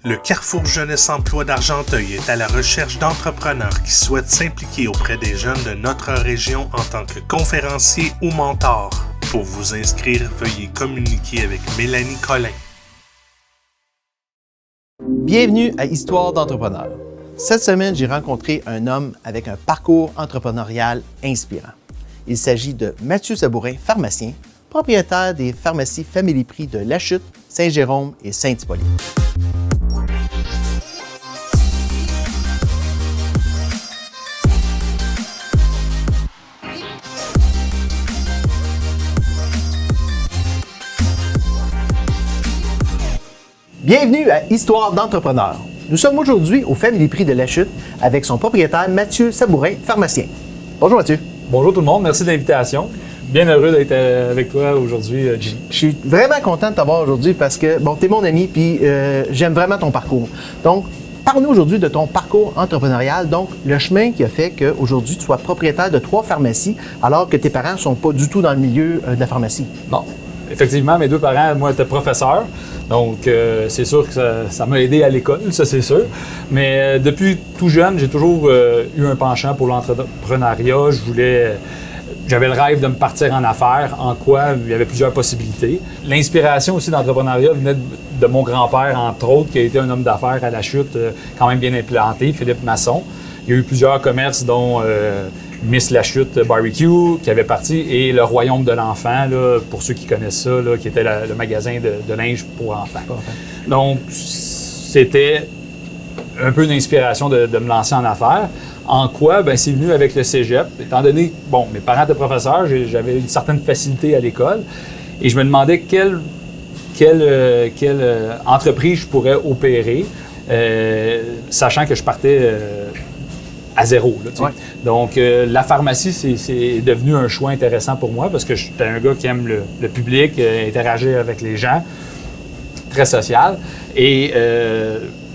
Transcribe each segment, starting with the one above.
Le Carrefour Jeunesse Emploi d'Argenteuil est à la recherche d'entrepreneurs qui souhaitent s'impliquer auprès des jeunes de notre région en tant que conférencier ou mentor. Pour vous inscrire, veuillez communiquer avec Mélanie Collin. Bienvenue à Histoire d'entrepreneur. Cette semaine, j'ai rencontré un homme avec un parcours entrepreneurial inspirant. Il s'agit de Mathieu Sabourin, pharmacien, propriétaire des pharmacies Family Prix de Lachute, Saint-Jérôme et Saint-Hippolyte. Bienvenue à Histoire d'entrepreneur. Nous sommes aujourd'hui au Family Prix de Lachute avec son propriétaire Mathieu Sabourin, pharmacien. Bonjour Mathieu. Bonjour tout le monde, merci de l'invitation. Bien heureux d'être avec toi aujourd'hui, Jimmy. Je suis vraiment content de t'avoir aujourd'hui parce que, bon, tu es mon ami puis j'aime vraiment ton parcours. Donc, parle-nous aujourd'hui de ton parcours entrepreneurial, donc le chemin qui a fait qu'aujourd'hui tu sois propriétaire de 3 pharmacies alors que tes parents ne sont pas du tout dans le milieu de la pharmacie. Non. Effectivement, mes 2 parents, moi, étaient professeurs. Donc, c'est sûr que ça m'a aidé à l'école, ça, c'est sûr. Mais depuis tout jeune, j'ai toujours eu un penchant pour l'entrepreneuriat. J'avais le rêve de me partir en affaires, en quoi il y avait plusieurs possibilités. L'inspiration aussi d'entrepreneuriat venait de mon grand-père, entre autres, qui a été un homme d'affaires à Lachute, quand même bien implanté, Philippe Masson. Il y a eu plusieurs commerces, dont Miss Lachute Barbecue, qui avait parti, et le Royaume de l'Enfant, là, pour ceux qui connaissent ça, là, qui était le magasin de linge pour enfants. Donc, c'était un peu une inspiration de me lancer en affaires. En quoi? Bien, c'est venu avec le cégep. Étant donné, bon, mes parents étaient professeurs, j'avais une certaine facilité à l'école, et je me demandais quelle entreprise je pourrais opérer, sachant que je partais à zéro. Là, ouais. Donc, la pharmacie, c'est devenu un choix intéressant pour moi parce que j'étais un gars qui aime le public, interagir avec les gens, très social. Et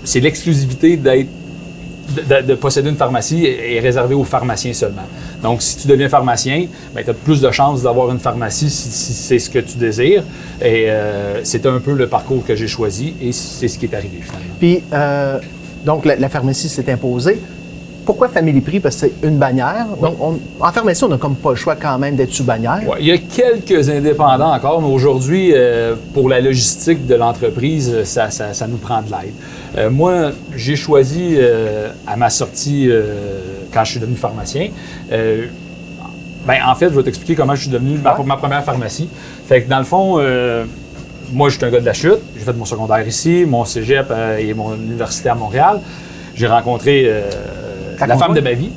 c'est l'exclusivité de posséder une pharmacie est réservée aux pharmaciens seulement. Donc, si tu deviens pharmacien, tu as plus de chances d'avoir une pharmacie si c'est ce que tu désires. Et c'était un peu le parcours que j'ai choisi et c'est ce qui est arrivé finalement. Puis, donc, la pharmacie s'est imposée. Pourquoi Family Prix? Parce que c'est une bannière. Oui. Donc, en pharmacie, on n'a comme pas le choix quand même d'être sous bannière. Oui, il y a quelques indépendants encore, mais aujourd'hui, pour la logistique de l'entreprise, ça nous prend de l'aide. Moi, j'ai choisi à ma sortie, quand je suis devenu pharmacien, en fait, je vais t'expliquer comment je suis devenu ma première pharmacie. Fait que dans le fond, moi, je suis un gars de Lachute. J'ai fait mon secondaire ici, mon cégep et mon université à Montréal. J'ai rencontré la femme de ma vie,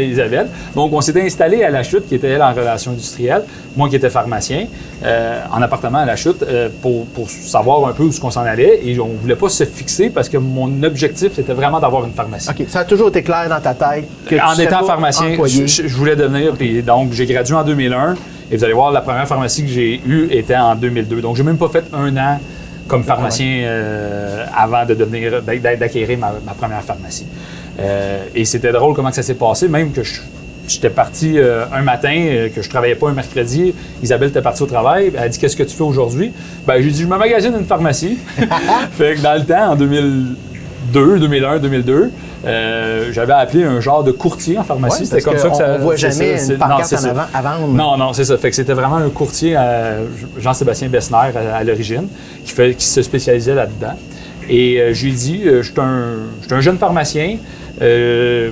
Isabelle. Donc, on s'était installé à Lachute, qui était elle en relation industrielle, moi qui étais pharmacien, en appartement à Lachute, pour savoir un peu où on s'en allait. Et on ne voulait pas se fixer parce que mon objectif, c'était vraiment d'avoir une pharmacie. OK. Ça a toujours été clair dans ta tête que en étant pharmacien, je voulais devenir. Puis donc, j'ai gradué en 2001. Et vous allez voir, la première pharmacie que j'ai eue était en 2002. Donc, j'ai même pas fait un an comme pharmacien avant d'acquérir ma première pharmacie. Et c'était drôle comment ça s'est passé, même que j'étais parti un matin, que je travaillais pas un mercredi. Isabelle était partie au travail, elle a dit « Qu'est-ce que tu fais aujourd'hui? » J'ai dit « Je me magasine une pharmacie. » Fait que dans le temps, en 2002, j'avais appelé un genre de courtier en pharmacie. Ouais, c'était comme ça que ça... On voit jamais une pancarte à vendre. Non, c'est ça. Fait que c'était vraiment un courtier, Jean-Sébastien Bessner à l'origine, qui se spécialisait là-dedans. Et je lui ai dit, je suis un jeune pharmacien, je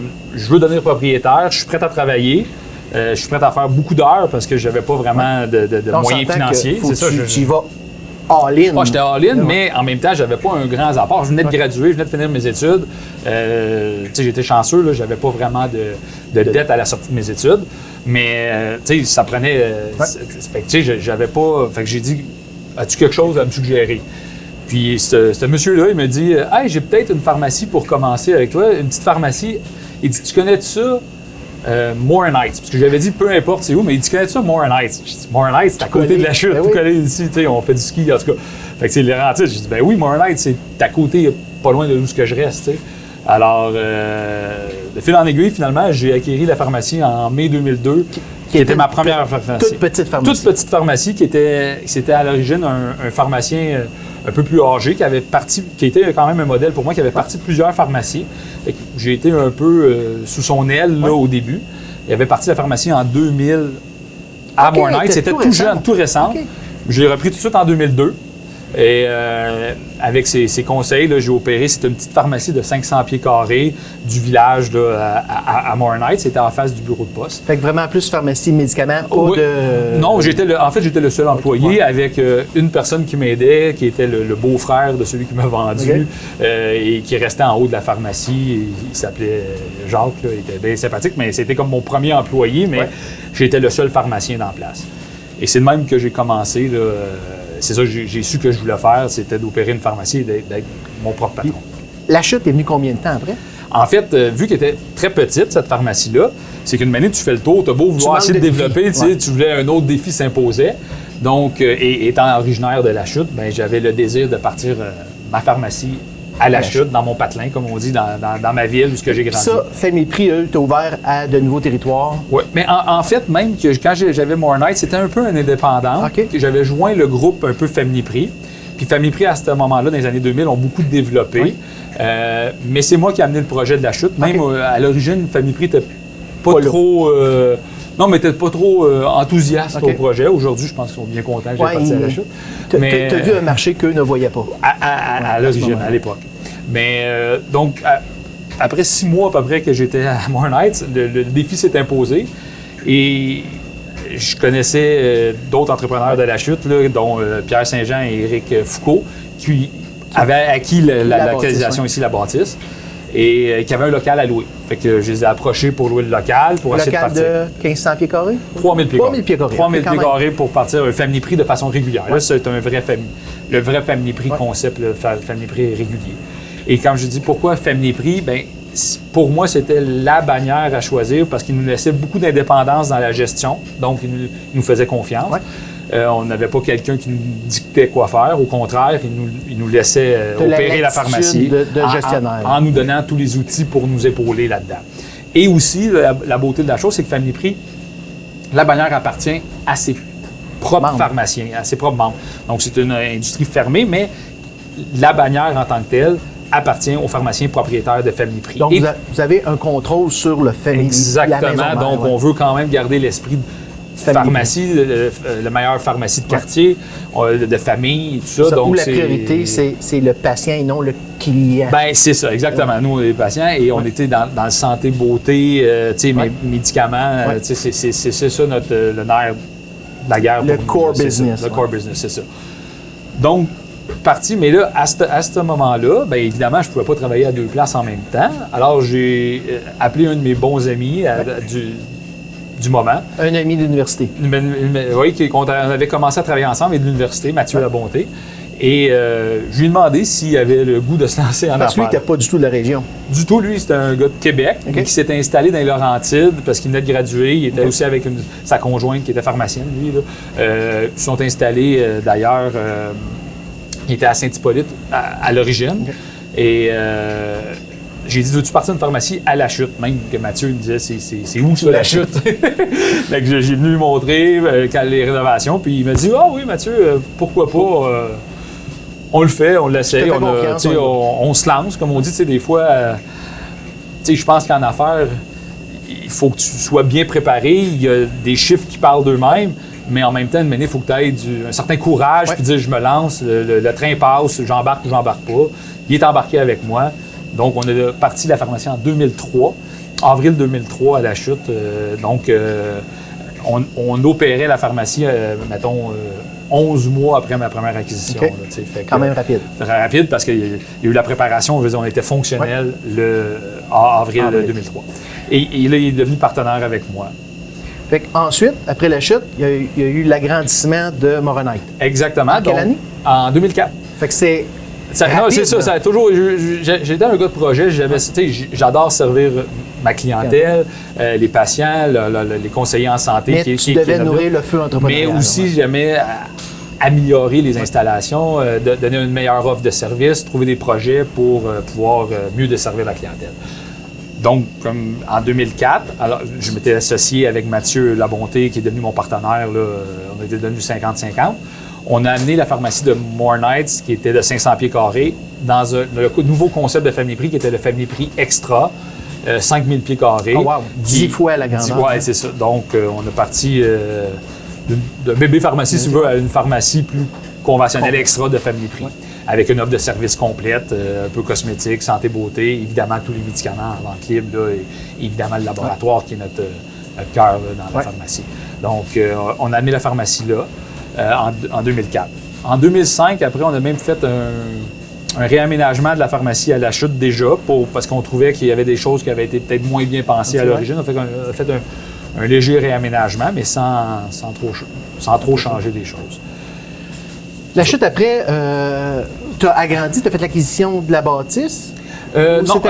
veux devenir propriétaire, je suis prêt à travailler, je suis prêt à faire beaucoup d'heures parce que je n'avais pas vraiment de moyens financiers. C'est ça. Tu y vas all-in. Moi, j'étais all-in, mais en même temps, j'avais pas un grand apport. Je venais de graduer, je venais de finir mes études. J'étais chanceux, là, j'avais pas vraiment de dette à la sortie de mes études. Mais ça prenait. Fait que j'avais pas. Fait que j'ai dit, as-tu quelque chose à me suggérer? Puis ce monsieur-là, il me dit « Hey, j'ai peut-être une pharmacie pour commencer avec toi, une petite pharmacie. » Il dit « Tu connais ça? Moore & Heights. » Parce que j'avais dit « Peu importe c'est où, mais il dit « Tu connais ça? Moore & Heights. » J'ai dit « Moore & Heights, c'est à côté de la chute, tout collé ici, on fait du ski en tout cas. » Fait que c'est les rentistes. J'ai dit « Ben oui, Moore & Heights, c'est à côté, pas loin de où je reste. » t'sais. Alors, de fil en aiguille, finalement, j'ai acquis la pharmacie en mai 2002. Qui était ma première pharmacie. Toute petite pharmacie. Toute petite pharmacie c'était à l'origine un pharmacien un peu plus âgé qui était quand même un modèle pour moi, qui avait parti de plusieurs pharmacies. J'ai été un peu sous son aile là, au début. Il avait parti de la pharmacie en 2000 à Mornite. C'était tout jeune, tout récent. Okay. Je l'ai repris tout de suite en 2002. Et avec ses conseils, là, j'ai opéré. C'était une petite pharmacie de 500 pieds carrés du village là, à Mornite. C'était en face du bureau de poste. Fait que vraiment plus pharmacie, médicaments, pas de... Non, j'étais le seul employé avec une personne qui m'aidait, qui était le beau-frère de celui qui m'a vendu et qui restait en haut de la pharmacie. Il s'appelait Jacques, là, il était bien sympathique, mais c'était comme mon premier employé, mais j'étais le seul pharmacien dans la place. Et c'est de même que j'ai commencé, là, c'est ça que j'ai su que je voulais faire, c'était d'opérer une pharmacie et d'être mon propre patron. La chute est venue combien de temps après? En fait, vu qu'elle était très petite, cette pharmacie-là, c'est qu'une année, tu fais le tour, tu as beau vouloir essayer de développer, tu voulais un autre défi s'imposer. Donc, et étant originaire de la chute, ben, j'avais le désir de partir ma pharmacie à la chute, dans mon patelin, comme on dit, dans ma ville, où j'ai grandi. Ça, Famille Prix, eux, t'as ouvert à de nouveaux territoires? Oui, mais en fait, même que quand j'avais Mornite, c'était un peu un indépendant. Okay. J'avais joint le groupe un peu Family Prix. Puis Family Prix, à ce moment-là, dans les années 2000, ont beaucoup développé. Oui. Mais c'est moi qui ai amené le projet de la chute. Même à l'origine, Family Prix n'était pas trop... non, mais t'es pas trop enthousiaste au projet. Aujourd'hui, je pense qu'ils sont bien contents que j'ai parti à la chute. Tu as vu un marché qu'eux ne voyaient pas. À l'origine, à l'époque. Mais donc, après 6 mois à peu près que j'étais à Mornite, le défi s'est imposé. Et je connaissais d'autres entrepreneurs de la chute, là, dont Pierre Saint-Jean et Éric Foucault, qui avaient acquis la localisation ici, la bâtisse, et qui avaient un local à louer. Fait que je les ai approchés pour louer le local, pour essayer de partir. Un local de 1500 pieds carrés? 3000 pieds carrés. 3000 pieds carrés. 3000 pieds carrés pour partir un Family Prix de façon régulière. Là, c'est le vrai Family Prix concept, le Family Prix régulier. Et quand je dis pourquoi Family Prix, bien, pour moi, c'était la bannière à choisir parce qu'il nous laissait beaucoup d'indépendance dans la gestion. Donc, il nous faisait confiance. Ouais. On n'avait pas quelqu'un qui nous dictait quoi faire. Au contraire, il nous laissait opérer la pharmacie de gestionnaire. En nous donnant tous les outils pour nous épauler là-dedans. Et aussi, la beauté de la chose, c'est que Family Prix, la bannière appartient à ses propres pharmaciens, à ses propres membres. Donc, c'est une industrie fermée, mais la bannière en tant que telle appartient aux pharmaciens propriétaires de Family Prix. Donc, vous avez un contrôle sur le Family. Exactement. Donc, on veut quand même garder l'esprit de pharmacie, la meilleure pharmacie de quartier, de famille, et tout ça. Donc, où la priorité, c'est le patient et non le client. Bien, c'est ça, exactement. Ouais. Nous, on est les patients et on était dans le santé, beauté, médicaments. C'est ça le nerf de la guerre. Le core business. Le core business, c'est ça. Donc, parti, mais là, à ce moment-là, bien évidemment, je ne pouvais pas travailler à 2 places en même temps. Alors, j'ai appelé un de mes bons amis du moment. Un ami d'université. Oui, on avait commencé à travailler ensemble, et de l'université, Mathieu Labonté. Et je lui ai demandé s'il avait le goût de se lancer en affaires. Parce que lui, il n'était pas du tout de la région. Du tout, lui, c'était un gars de Québec qui s'était installé dans les Laurentides parce qu'il venait de graduer. Il était aussi avec sa conjointe qui était pharmacienne, lui. Ils sont installés, d'ailleurs... Il était à Saint-Hippolyte à l'origine. Et j'ai dit, veux-tu partir d'une pharmacie à la chute? Même que Mathieu me disait, c'est où ça, la chute? Donc, j'ai venu lui montrer les rénovations. Puis il m'a dit, oui, Mathieu, pourquoi pas? On le fait, on l'essaye, on se lance. Comme on dit, des fois, je pense qu'en affaires, il faut que tu sois bien préparé. Il y a des chiffres qui parlent d'eux-mêmes. Mais en même temps, il faut que tu aies un certain courage, puis dire je me lance, le train passe, j'embarque ou j'embarque pas. Il est embarqué avec moi. Donc, on est parti de la pharmacie en 2003, avril 2003 à la chute. On opérait la pharmacie, mettons, 11 mois après ma première acquisition. Okay. Là, quand même rapide. Rapide parce qu'il y a eu la préparation, on était fonctionnel en avril 2003. Et là, il est devenu partenaire avec moi. Fait ensuite, après la chute, il y a eu l'agrandissement de Mornite. Exactement. En quelle année? En 2004. Fait que c'est rapide, c'est ça. Ça a toujours. J'étais un gars de projet. J'adore servir ma clientèle, les patients, les conseillers en santé. Mais tu devais nourrir le feu entrepreneurial. Mais aussi, j'aimais améliorer les installations, donner une meilleure offre de service, trouver des projets pour pouvoir mieux desservir la clientèle. Donc, comme en 2004, alors, je m'étais associé avec Mathieu Labonté, qui est devenu mon partenaire. Là, on était devenus 50-50. On a amené la pharmacie de Moore Knights, qui était de 500 pieds carrés, dans le nouveau concept de Family Prix, qui était le Family Prix Extra, 5000 pieds carrés. Oh wow! 10 fois la grandeur. Oui, c'est ça. Donc, on est parti de bébé pharmacie, si tu veux, à une pharmacie plus conventionnelle extra de Family Prix. Ouais. Avec une offre de service complète, un peu cosmétique, santé, beauté, évidemment tous les médicaments en vente libre, là, et évidemment le laboratoire qui est notre cœur dans la pharmacie. Donc, on a amené la pharmacie là en 2004. En 2005, après, on a même fait un réaménagement de la pharmacie à La Chute déjà, parce qu'on trouvait qu'il y avait des choses qui avaient été peut-être moins bien pensées à l'origine. On a fait un léger réaménagement, mais sans trop changer les choses. La Chute, après, tu as agrandi, tu as fait l'acquisition de la bâtisse? Non,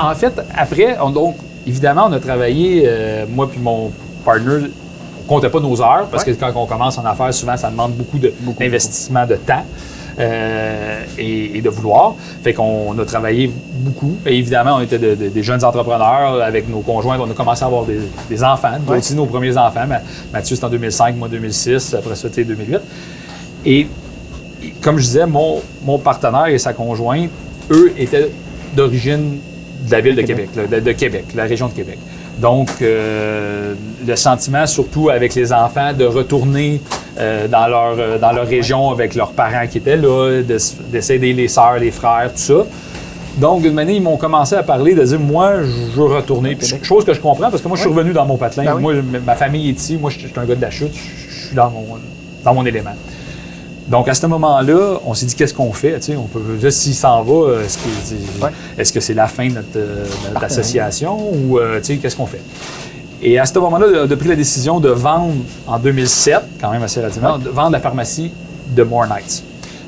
en fait, après, donc, évidemment, on a travaillé, moi puis mon partner, on ne comptait pas nos heures, parce que quand on commence en affaires, souvent, ça demande beaucoup d'investissement de temps et de vouloir. Fait qu'on a travaillé beaucoup. Et évidemment, on était des jeunes entrepreneurs avec nos conjoints. On a commencé à avoir des enfants, aussi nos premiers enfants. Mathieu, c'est en 2005, moi, 2006, après ça, c'était 2008. Et comme je disais, mon partenaire et sa conjointe, eux, étaient d'origine de la ville de Québec, de Québec, la région de Québec. Donc, le sentiment, surtout avec les enfants, de retourner dans leur région avec leurs parents qui étaient là, d'essayer d'aider les sœurs, les frères, tout ça. Donc, d'une manière, ils m'ont commencé à parler, de dire, moi, je veux retourner. Puis, chose que je comprends, parce que moi, je suis revenu dans mon patelin. Ben oui. Moi, ma famille est ici. Moi, je suis un gars de La Chute. Je suis dans mon élément. Donc, à ce moment-là, on s'est dit, qu'est-ce qu'on fait? Tu sais, on peut juste, s'il s'en va, est-ce que c'est la fin de notre association ou, tu sais, qu'est-ce qu'on fait? Et à ce moment-là, on a pris la décision de vendre en 2007, quand même assez rapidement, de vendre la pharmacie de Moore Knights.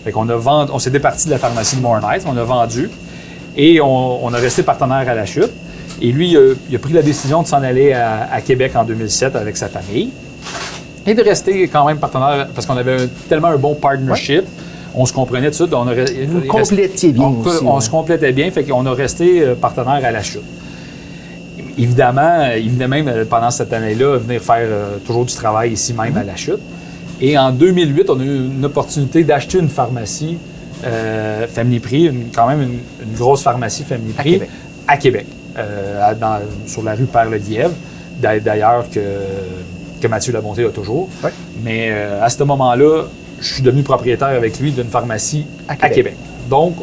Fait qu'on on s'est départi de la pharmacie de Moore Knights, on a vendu et on a resté partenaire à La Chute. Et lui, il a pris la décision de s'en aller à Québec en 2007 avec sa famille. Et de rester quand même partenaire, parce qu'on avait tellement un bon partnership, on se comprenait tout de suite. Vous complétiez bien aussi. On se complétait bien, fait qu'on a resté partenaire à La Chute. Évidemment, même pendant cette année-là, venir faire toujours du travail ici même à La Chute. Et en 2008, on a eu une opportunité d'acheter une pharmacie Family Prix, quand même une grosse pharmacie Family Prix à Québec, sur la rue Père-le-Lièvre, d'ailleurs que Mathieu Labonté a toujours. Oui. Mais à ce moment-là, je suis devenu propriétaire avec lui d'une pharmacie à Québec. Donc,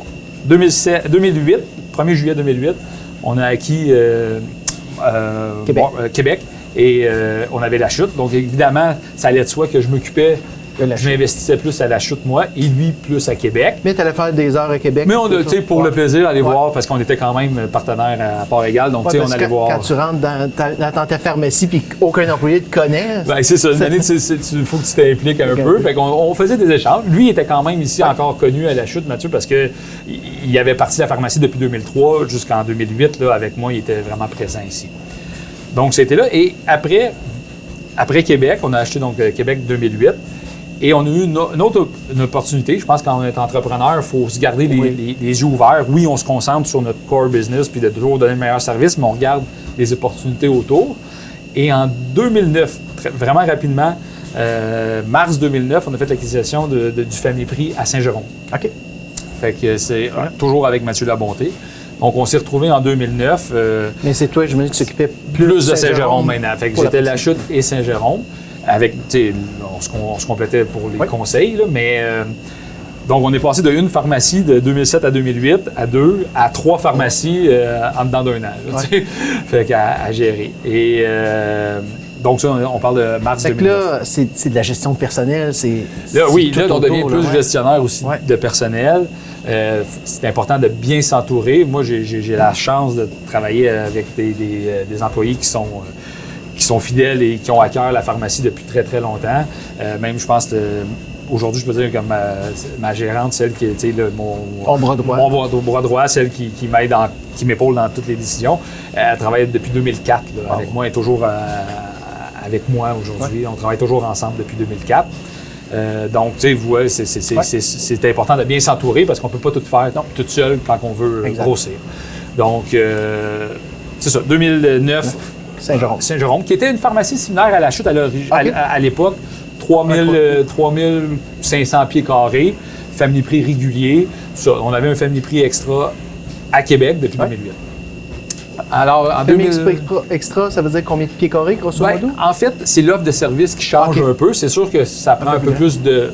2008, 1er juillet 2008, on a acquis Québec et on avait La Chute. Donc, évidemment, ça allait de soi que je m'occupais. Je m'investissais plus à La Chute, moi, et lui, plus à Québec. Mais tu allais faire des heures à Québec. Mais on a, pour le plaisir, aller voir, parce qu'on était quand même partenaires à part égale. Donc, on allait voir. Quand tu rentres dans ta pharmacie et qu'aucun employé te connaît. Bien, c'est ça. Il faut que tu t'impliques un peu. Fait qu'on faisait des échanges. Lui, il était quand même ici encore connu à La Chute, Mathieu, parce qu'il avait parti de la pharmacie depuis 2003 jusqu'en 2008. Là, avec moi, il était vraiment présent ici. Donc, c'était là. Et après Québec, on a acheté donc Québec 2008. Et on a eu une opportunité. Je pense que quand on est entrepreneur, il faut se garder les yeux ouverts. Oui, on se concentre sur notre core business puis de toujours donner le meilleur service, mais on regarde les opportunités autour. Et en 2009, vraiment rapidement, mars 2009, on a fait l'acquisition du Family Prix à Saint-Jérôme. OK. Fait que c'est toujours avec Mathieu Labonté. Donc, on s'est retrouvés en 2009. Mais c'est toi, je me dis que tu t'occupais plus de Saint-Jérôme maintenant. Fait que j'étais La Chute et Saint-Jérôme. Avec, on se complétait pour les conseils, là, mais donc on est passé de une pharmacie de 2007 à 2008 à 2 à 3 pharmacies en dedans d'un an. Là, fait qu'à gérer. Et donc ça, on parle de mars 2009. Là, c'est de la gestion de personnel. Là, on devient plus gestionnaire aussi de personnel. C'est important de bien s'entourer. Moi, j'ai la chance de travailler avec des employés qui sont fidèles et qui ont à cœur la pharmacie depuis très, très longtemps. Même, je pense que aujourd'hui, je peux dire comme ma gérante, celle qui est mon bras droit. Mon bras droit, celle qui m'aide, qui m'épaule dans toutes les décisions. Elle travaille depuis 2004 avec moi. Elle est toujours avec moi aujourd'hui. On travaille toujours ensemble depuis 2004. Donc, tu sais, vous voyez, c'est important de bien s'entourer parce qu'on ne peut pas tout faire toute seule quand on veut grossir. Donc, c'est ça, 2009. Saint-Jérôme, qui était une pharmacie similaire à la Chute à l'époque. 3500 pieds carrés, family prix régulier. Ça, on avait un family prix extra à Québec depuis 2008. Alors, en 2000... extra, ça veut dire combien de pieds carrés, grosso modo? En fait, c'est l'offre de service qui change un peu. C'est sûr que ça prend un peu plus de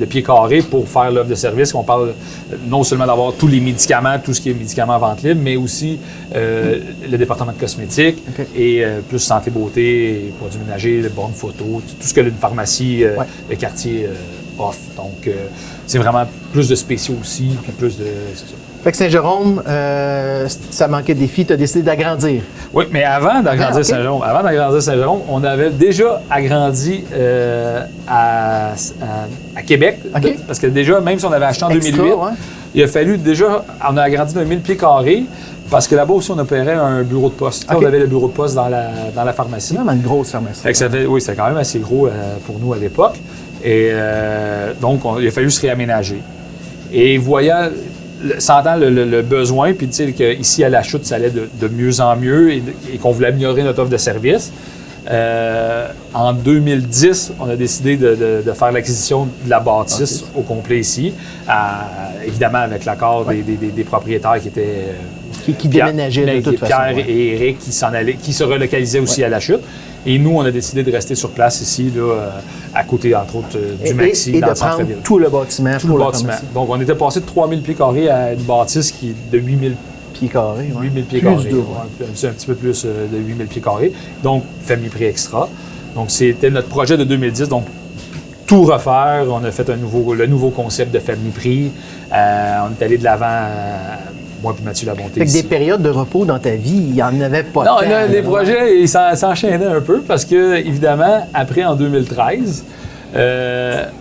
pieds carrés pour faire l'offre de service. On parle non seulement d'avoir tous les médicaments, tout ce qui est médicaments à vente libre, mais aussi le département de cosmétiques et plus santé, beauté, produits ménagers, bonnes photos, tout ce que une pharmacie de quartier offre. Donc, c'est vraiment plus de spéciaux aussi, plus de... C'est ça. Fait que Saint-Jérôme, ça manquait de défis, tu as décidé d'agrandir. Oui, mais avant d'agrandir Saint-Jérôme, on avait déjà agrandi à Québec. Parce que déjà, même si on avait acheté en 2008, il a fallu déjà, on a agrandi de 1000 pieds carrés. Parce que là-bas aussi, on opérait un bureau de poste. On avait le bureau de poste dans la pharmacie. C'est vraiment une grosse pharmacie. Oui, c'était quand même assez gros pour nous à l'époque. Et donc, il a fallu se réaménager. Et voyant, sentant le besoin, puis tu sais qu'ici à la Chute, ça allait de mieux en mieux et qu'on voulait améliorer notre offre de service, en 2010, on a décidé de faire l'acquisition de la bâtisse au complet ici, évidemment avec l'accord des propriétaires qui étaient... Qui déménageaient de toute façon. Pierre et Eric qui se relocalisaient aussi à la Chute. Et nous, on a décidé de rester sur place ici, là, à côté, entre autres, du Maxi, dans le centre-ville. Tout le bâtiment. Tout le bâtiment. Donc, on était passé de 3000 pieds carrés à une bâtisse qui est de 8000 pieds carrés. 8000 pieds carrés. Un petit peu plus de 8000 pieds carrés. Donc, famille prix extra. Donc, c'était notre projet de 2010. Donc, tout refaire. On a fait le nouveau concept de family prix. On est allé de l'avant. Moi et Mathieu Labonté. Fait que des périodes de repos dans ta vie, il n'y en avait pas tant. Non, les projets, ils s'enchaînaient un peu parce que, évidemment, après, en 2013,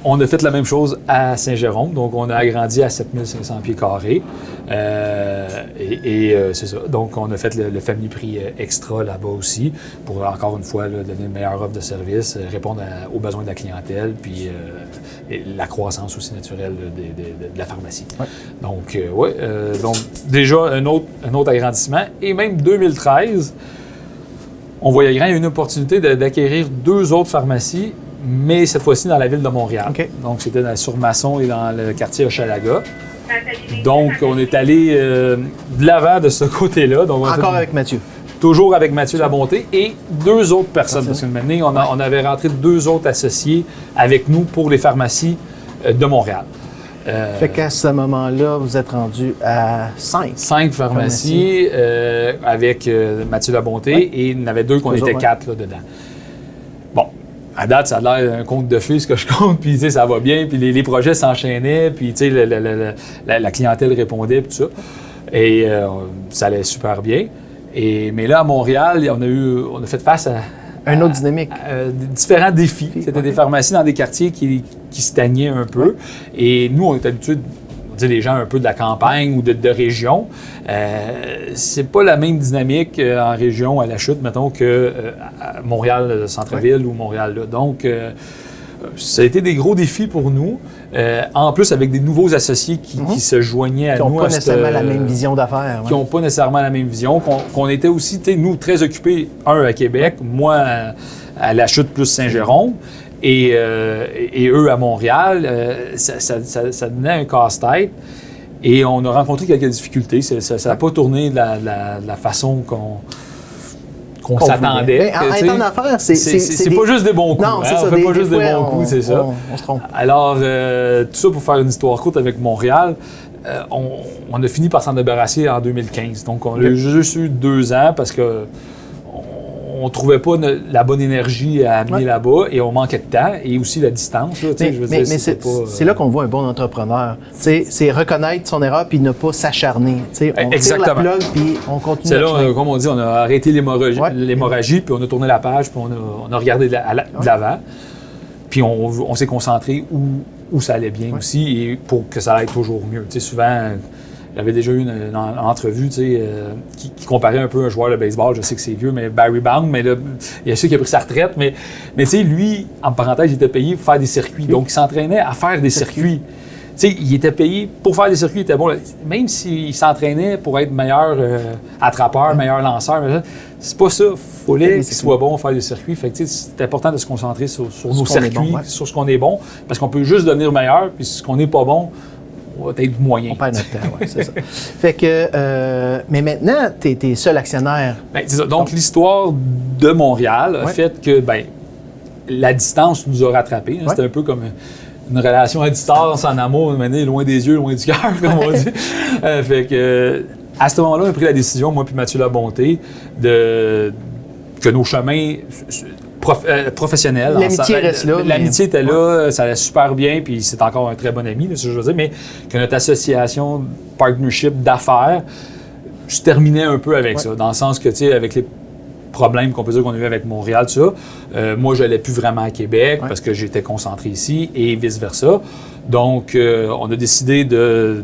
on a fait la même chose à Saint-Jérôme. Donc, on a agrandi à 7500 pieds carrés. C'est ça. Donc, on a fait le family prix extra là-bas aussi pour, encore une fois, là, donner une meilleure offre de service, répondre aux besoins de la clientèle, puis la croissance aussi naturelle de la pharmacie. Ouais. Donc, donc, déjà, un autre agrandissement. Et même 2013, on voyait grand, il y a eu une opportunité d'acquérir 2 autres pharmacies, mais cette fois-ci dans la ville de Montréal. Okay. Donc, c'était sur Masson et dans le quartier Hochelaga. Donc, on est allé de l'avant de ce côté-là. Donc, encore avec Mathieu. Toujours avec Mathieu Labonté et 2 autres personnes. Parce que maintenant, on avait rentré 2 autres associés avec nous pour les pharmacies de Montréal. Fait qu'à ce moment-là, vous êtes rendu à 5. 5 pharmacies avec Mathieu Labonté et il y en avait 2 qu'on était 4 là, dedans. Bon, à date, ça a l'air un conte de fées ce que je compte, puis ça va bien, puis les projets s'enchaînaient, puis la clientèle répondait, puis tout ça. Et ça allait super bien. Mais là, à Montréal, on a fait face à une autre dynamique. Différents défis. C'était des pharmacies dans des quartiers qui stagnaient un peu. Et nous, on est habitués, on dit les gens un peu de la campagne ou de région. C'est pas la même dynamique en région à la Chute, mettons, que à Montréal, centre-ville ou Montréal. Là. Donc, ça a été des gros défis pour nous. En plus, avec des nouveaux associés qui se joignaient à nous. Qui n'ont pas nécessairement la même vision d'affaires. Qui n'ont pas nécessairement la même vision. Qu'on était aussi, nous, très occupés, un à Québec, moi à la Chute plus Saint-Jérôme, et eux à Montréal. Ça donnait un casse-tête. Et on a rencontré quelques difficultés. Ça n'a pas tourné de la façon qu'on s'attendait. En étant d'affaires, c'est pas juste des bons coups. Non, c'est ça. On fait pas juste des bons coups, c'est ça. On se trompe. Alors, tout ça pour faire une histoire courte avec Montréal, on a fini par s'en débarrasser en 2015. Donc, on a juste eu 2 ans parce que on trouvait pas la bonne énergie à amener là-bas et on manquait de temps et aussi la distance. Là, mais c'est là qu'on voit un bon entrepreneur. C'est reconnaître son erreur puis ne pas s'arrêter. On tire la plug puis on continue. C'est là, comme on dit, on a arrêté l'hémorragie puis on a tourné la page puis on a regardé de l'avant. Puis on s'est concentré où ça allait bien aussi et pour que ça aille toujours mieux. Souvent, j'avais déjà eu une entrevue qui comparait un peu un joueur de baseball. Je sais que c'est vieux, mais Barry Bonds, mais là, il y a ceux qui a pris sa retraite. Mais lui, en parenthèse, il était payé pour faire des circuits. Donc, il s'entraînait à faire des circuits. sais, il était payé pour faire des circuits, il était bon. Même s'il s'entraînait pour être meilleur attrapeur, meilleur lanceur, c'est pas ça. Il fallait qu'il soit bon à faire des circuits. Fait que c'est important de se concentrer sur nos circuits, sur ce qu'on est bon, parce qu'on peut juste devenir meilleur, puis ce qu'on n'est pas bon, on va être moyen. On perd notre temps, oui, c'est ça. Fait que, mais maintenant, tu es seul actionnaire. Ben, c'est ça. Donc, l'histoire de Montréal a fait que la distance nous a rattrapés. Hein. C'était un peu comme une relation à distance, en amour, loin des yeux, loin du cœur, comme on dit. Fait que, à ce moment-là, on a pris la décision, moi puis Mathieu Labonté, que nos chemins professionnels... L'amitié reste là. L'amitié était là, ça allait super bien, puis c'est encore un très bon ami, là, c'est ce que je veux dire, mais que notre association partnership d'affaires se terminait un peu avec ça, dans le sens que, tu sais, avec les problèmes qu'on peut dire qu'on a eu avec Montréal, tout ça, moi, je n'allais plus vraiment à Québec parce que j'étais concentré ici et vice-versa. Donc, on a décidé de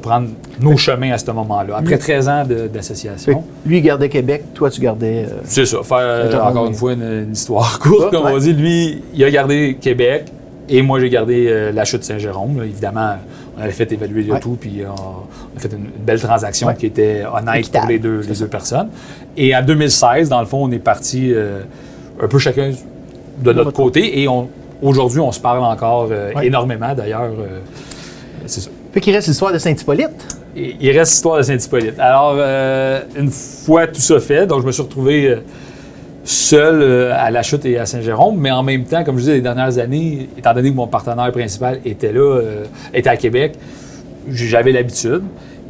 prendre nos chemins à ce moment-là, après 13 ans d'association. Lui, il gardait Québec, toi, tu gardais... C'est ça, faire encore une fois une histoire courte, comme on dit. Lui, il a gardé Québec et moi, j'ai gardé la chute Saint-Jérôme. Là, évidemment, on avait fait évaluer le tout, puis on a fait une belle transaction qui était honnête pour les deux personnes. Et en 2016, dans le fond, on est parti un peu chacun de notre côté et aujourd'hui, on se parle encore énormément, d'ailleurs. C'est ça. Fait qu'il reste l'histoire de Saint-Hippolyte. Il reste l'histoire de Saint-Hippolyte. Alors, une fois tout ça fait, donc je me suis retrouvé seul à la chute et à Saint-Jérôme, mais en même temps, comme je disais, les dernières années, étant donné que mon partenaire principal était là, était à Québec, j'avais l'habitude.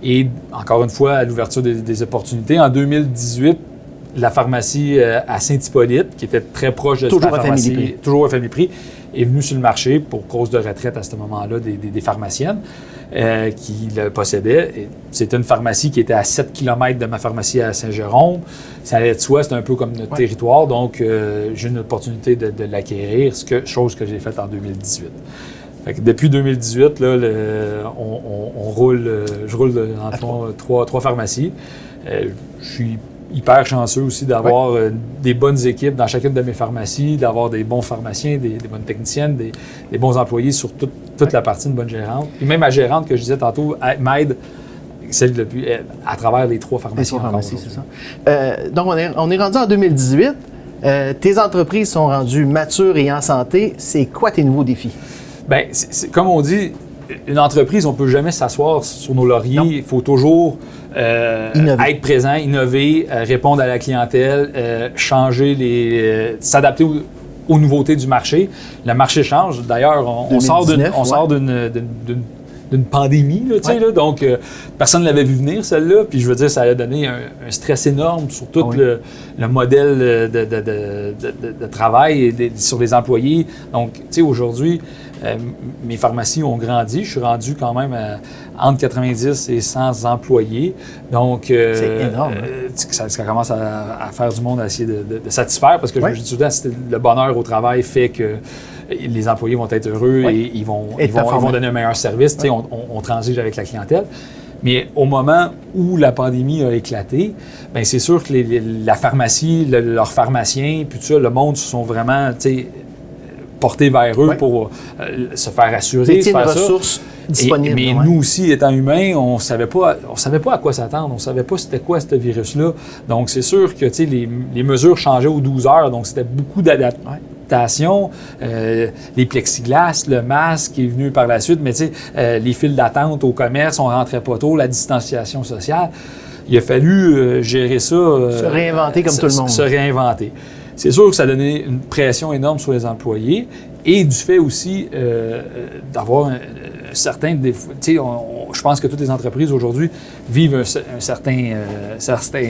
Et encore une fois, à l'ouverture des opportunités, en 2018, la pharmacie à Saint-Hippolyte, qui était très proche de la pharmacie, toujours à Famille Prix, est venue sur le marché pour cause de retraite à ce moment-là des pharmaciennes qui le possédaient. C'était une pharmacie qui était à 7 km de ma pharmacie à Saint-Jérôme. Ça allait de soi, c'était un peu comme notre territoire, donc j'ai eu une opportunité de l'acquérir, chose que j'ai faite en 2018. Fait que depuis 2018, là, je roule en fond trois pharmacies. Je suis hyper chanceux aussi d'avoir des bonnes équipes dans chacune de mes pharmacies, d'avoir des bons pharmaciens, des bonnes techniciennes, des bons employés sur toute la partie, une bonne gérante. Puis même ma gérante que je disais tantôt m'aide à travers les 3 pharmacies. Les 3 pharmacies, c'est ça. Donc on est rendu en 2018. Tes entreprises sont rendues matures et en santé. C'est quoi tes nouveaux défis? Bien, comme on dit, une entreprise, on ne peut jamais s'asseoir sur nos lauriers. Il faut toujours être présent, innover, répondre à la clientèle, s'adapter aux nouveautés du marché. Le marché change. D'ailleurs, on sort d'une pandémie, là, donc personne ne l'avait vu venir, celle-là. Puis je veux dire, ça a donné un stress énorme sur tout le modèle de travail et sur les employés. Donc, tu sais, aujourd'hui, mes pharmacies ont grandi. Je suis rendu quand même entre 90 et 100 employés. Donc, c'est énorme. Ça commence à faire du monde à essayer de satisfaire parce que je dis tout le temps, le bonheur au travail fait que les employés vont être heureux et ils vont donner un meilleur service. Tu sais, on transige avec la clientèle. Mais au moment où la pandémie a éclaté, bien, c'est sûr que la pharmacie, leurs pharmaciens, puis tout ça, le monde se sont vraiment portés vers eux pour se faire assurer, se faire ressources disponibles. Mais nous aussi, étant humains, on savait pas à quoi s'attendre. On ne savait pas c'était quoi ce virus-là. Donc, c'est sûr que les mesures changeaient aux 12 heures. Donc, c'était beaucoup d'adaptation. Les plexiglas, le masque est venu par la suite. Mais les files d'attente au commerce, on ne rentrait pas tôt, la distanciation sociale. Il a fallu gérer ça. Se réinventer comme tout le monde. Se réinventer. C'est sûr que ça donnait une pression énorme sur les employés et du fait aussi d'avoir un certain défaut. Je pense que toutes les entreprises aujourd'hui vivent un certain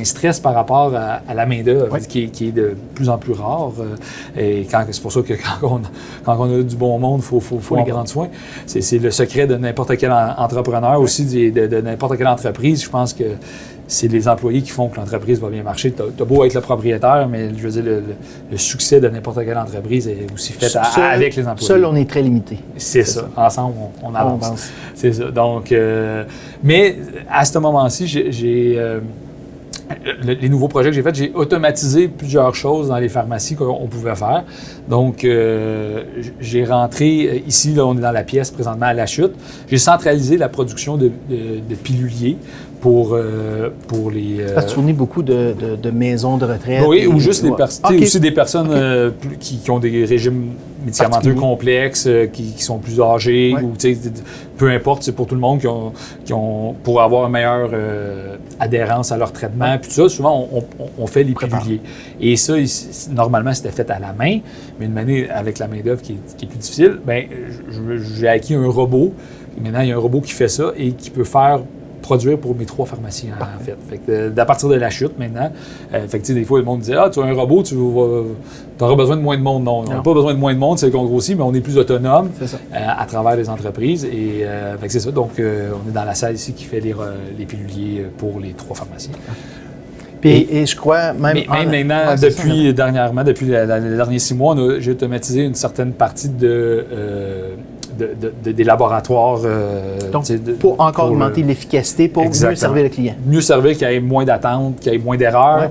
stress par rapport à la main-d'œuvre qui est de plus en plus rare. Et c'est pour ça que quand on a du bon monde, il faut les prendre soin. C'est le secret de n'importe quel entrepreneur aussi, de n'importe quelle entreprise. Je pense que c'est les employés qui font que l'entreprise va bien marcher. T'as beau être le propriétaire, mais je veux dire, le succès de n'importe quelle entreprise est aussi fait avec les employés. Seul, on est très limité. C'est ça. Ensemble, on avance. C'est ça. Donc, mais à ce moment-ci, les nouveaux projets que j'ai faits, j'ai automatisé plusieurs choses dans les pharmacies qu'on pouvait faire. Donc, j'ai rentré ici, là, on est dans la pièce présentement à La Chute. J'ai centralisé la production de piluliers pour les... Parce que tu fournis beaucoup de maisons de retraite. Oui, ou juste aussi des personnes qui ont des régimes médicamenteux complexes, qui sont plus âgés, ou peu importe, c'est pour tout le monde qui ont pour avoir une meilleure adhérence à leur traitement. Puis tout ça, souvent, on fait les piluliers. Et ça, normalement, c'était fait à la main, mais une année avec la main-d'œuvre qui est plus difficile, bien, j'ai acquis un robot. Maintenant, il y a un robot qui fait ça et qui peut produire pour mes 3 pharmacies, en fait. Fait que, à partir de La Chute, maintenant, des fois, le monde disait « Ah, tu as un robot, tu auras besoin de moins de monde. » Non, on n'a pas besoin de moins de monde, c'est qu'on grossit, mais on est plus autonome à travers les entreprises. Et c'est ça. Donc, on est dans la salle ici qui fait les piluliers pour les 3 pharmacies. Et je crois même... maintenant, depuis les derniers 6 mois, j'ai automatisé une certaine partie des laboratoires. Donc, pour encore augmenter l'efficacité, pour mieux servir le client. Mieux servir, qu'il y ait moins d'attentes, qu'il y ait moins d'erreurs.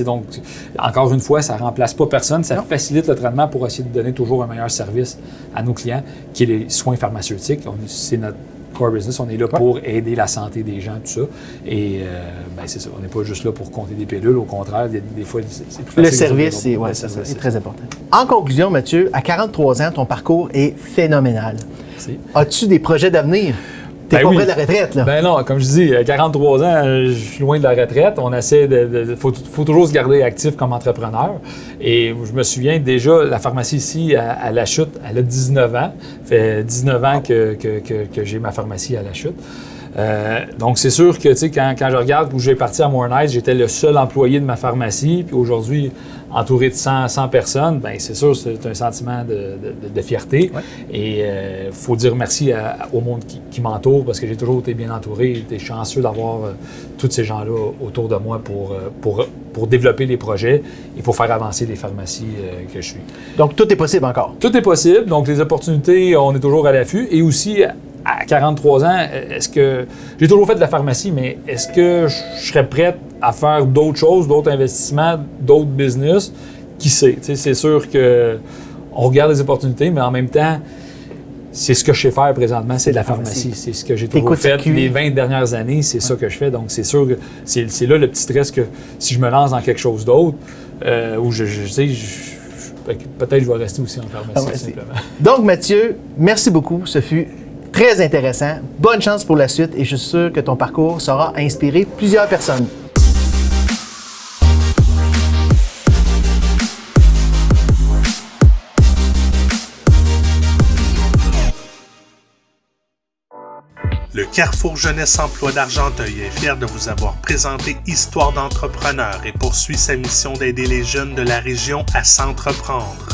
Donc, encore une fois, ça ne remplace pas personne. Ça facilite le traitement pour essayer de donner toujours un meilleur service à nos clients, qui est les soins pharmaceutiques. C'est notre core business. On est là pour aider la santé des gens, tout ça. Et c'est ça. On n'est pas juste là pour compter des pilules. Au contraire, des fois, c'est plus facile. Le service, c'est très important. En conclusion, Mathieu, à 43 ans, ton parcours est phénoménal. Merci. As-tu des projets d'avenir? T'es pas près de la retraite, là? Ben non, comme je dis, à 43 ans, je suis loin de la retraite. On essaie faut toujours se garder actif comme entrepreneur. Et je me souviens déjà, la pharmacie ici, à La Chute, elle a 19 ans. Ça fait 19 ans que j'ai ma pharmacie à La Chute. Donc, c'est sûr que, tu sais, quand je regarde où j'ai parti à Moornice, j'étais le seul employé de ma pharmacie. Puis aujourd'hui, entouré de 100 personnes, bien, c'est sûr, c'est un sentiment de fierté. Ouais. Et il faut dire merci au monde qui m'entoure parce que j'ai toujours été bien entouré. J'ai été chanceux d'avoir tous ces gens-là autour de moi pour développer les projets et pour faire avancer les pharmacies que je suis. Donc, tout est possible encore? Tout est possible. Donc, les opportunités, on est toujours à l'affût. Et aussi, à 43 ans, est-ce que... J'ai toujours fait de la pharmacie, mais est-ce que je serais prête à faire d'autres choses, d'autres investissements, d'autres business? Qui sait? T'sais, c'est sûr qu'on regarde les opportunités, mais en même temps, c'est ce que je sais faire présentement, c'est de la pharmacie. C'est ce que j'ai toujours fait les 20 dernières années, c'est ça que je fais. Donc, c'est sûr que c'est là le petit stress que si je me lance dans quelque chose d'autre, où peut-être je vais rester aussi en pharmacie, simplement. Donc, Mathieu, merci beaucoup. Ce fut très intéressant. Bonne chance pour la suite et je suis sûr que ton parcours saura inspirer plusieurs personnes. Le Carrefour Jeunesse Emploi d'Argenteuil est fier de vous avoir présenté Histoire d'entrepreneur et poursuit sa mission d'aider les jeunes de la région à s'entreprendre.